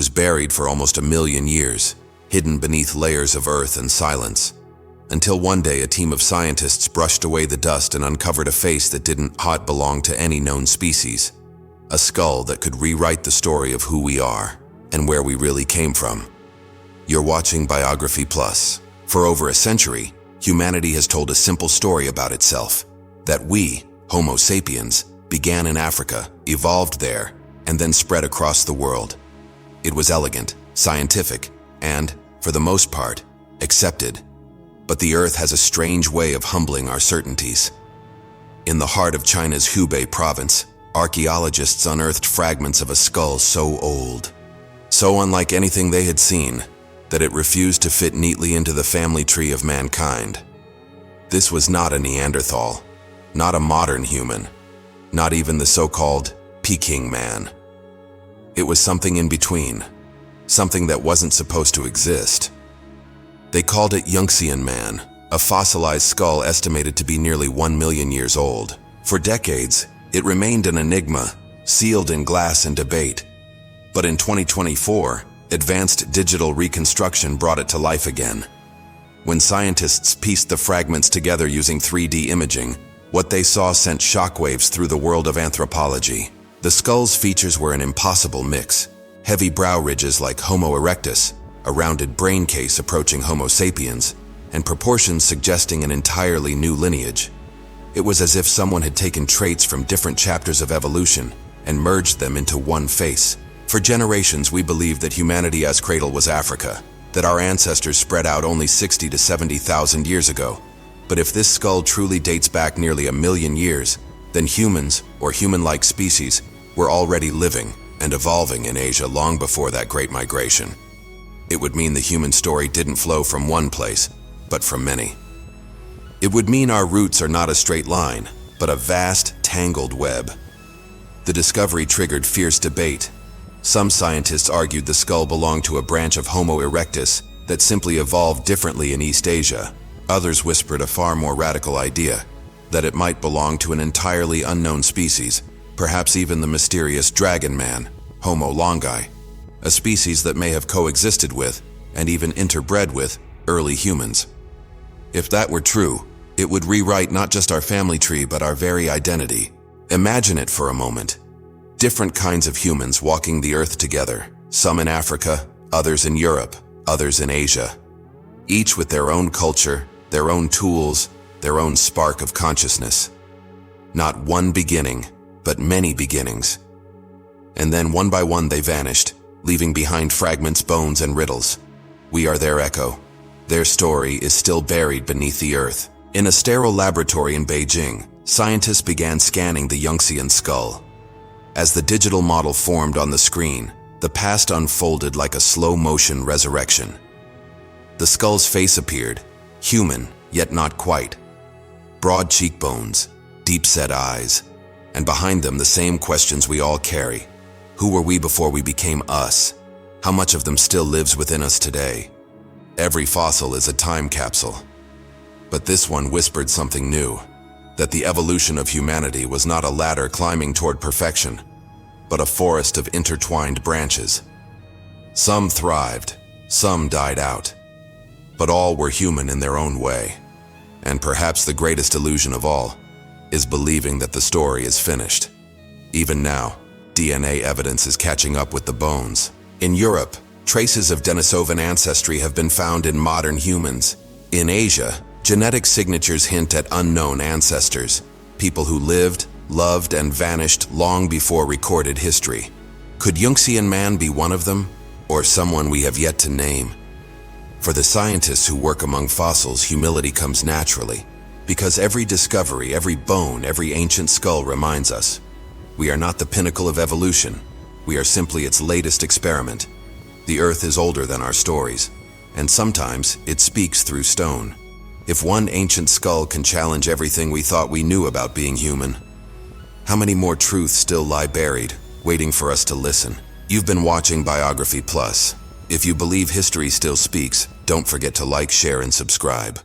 was buried for almost 1,000,000 years, hidden beneath layers of earth and silence. Until one day a team of scientists brushed away the dust and uncovered a face that didn't belong to any known species. A skull that could rewrite the story of who we are and where we really came from. You're watching Biography Plus. For over a century, humanity has told a simple story about itself. That we, Homo sapiens, began in Africa, evolved there, and then spread across the world. It was elegant, scientific, and, for the most part, accepted. But the Earth has a strange way of humbling our certainties. In the heart of China's Hubei province, archaeologists unearthed fragments of a skull so old, so unlike anything they had seen, that it refused to fit neatly into the family tree of mankind. This was not a Neanderthal, not a modern human, not even the so-called Peking man. It was something in between, something that wasn't supposed to exist. They called it Yunxian man, a fossilized skull estimated to be nearly 1,000,000 years old. For decades, it remained an enigma, sealed in glass and debate. But in 2024, advanced digital reconstruction brought it to life again. When scientists pieced the fragments together using 3D imaging, what they saw sent shockwaves through the world of anthropology. The skull's features were an impossible mix. Heavy brow ridges like Homo erectus, a rounded brain case approaching Homo sapiens, and proportions suggesting an entirely new lineage. It was as if someone had taken traits from different chapters of evolution and merged them into one face. For generations, we believed that humanity as cradle was Africa, that our ancestors spread out only 60 to 70,000 years ago. But if this skull truly dates back nearly 1,000,000 years, then humans, or human-like species, were already living and evolving in Asia long before that great migration. It would mean the human story didn't flow from one place, but from many. It would mean our roots are not a straight line, but a vast, tangled web. The discovery triggered fierce debate. Some scientists argued the skull belonged to a branch of Homo erectus that simply evolved differently in East Asia. Others whispered a far more radical idea, that it might belong to an entirely unknown species, perhaps even the mysterious dragon man, Homo longi, a species that may have coexisted with, and even interbred with, early humans. If that were true, it would rewrite not just our family tree but our very identity. Imagine it for a moment. Different kinds of humans walking the earth together, some in Africa, others in Europe, others in Asia. Each with their own culture, their own tools, their own spark of consciousness. Not one beginning, but many beginnings. And then one by one they vanished, leaving behind fragments, bones, and riddles. We are their echo. Their story is still buried beneath the earth. In a sterile laboratory in Beijing, scientists began scanning the Yunxian skull. As the digital model formed on the screen, the past unfolded like a slow-motion resurrection. The skull's face appeared, human, yet not quite. Broad cheekbones, deep-set eyes, and behind them the same questions we all carry. Who were we before we became us? How much of them still lives within us today? Every fossil is a time capsule. But this one whispered something new. That the evolution of humanity was not a ladder climbing toward perfection, but a forest of intertwined branches. Some thrived, some died out, but all were human in their own way. And perhaps the greatest illusion of all is believing that the story is finished. Even now, DNA evidence is catching up with the bones. In Europe, traces of Denisovan ancestry have been found in modern humans. In Asia, genetic signatures hint at unknown ancestors, people who lived, loved, and vanished long before recorded history. Could Yunxian man be one of them, or someone we have yet to name? For the scientists who work among fossils, humility comes naturally, because every discovery, every bone, every ancient skull reminds us, we are not the pinnacle of evolution, we are simply its latest experiment. The earth is older than our stories, and sometimes it speaks through stone. If one ancient skull can challenge everything we thought we knew about being human, how many more truths still lie buried, waiting for us to listen? You've been watching Biography Plus. If you believe history still speaks, don't forget to like, share, and subscribe.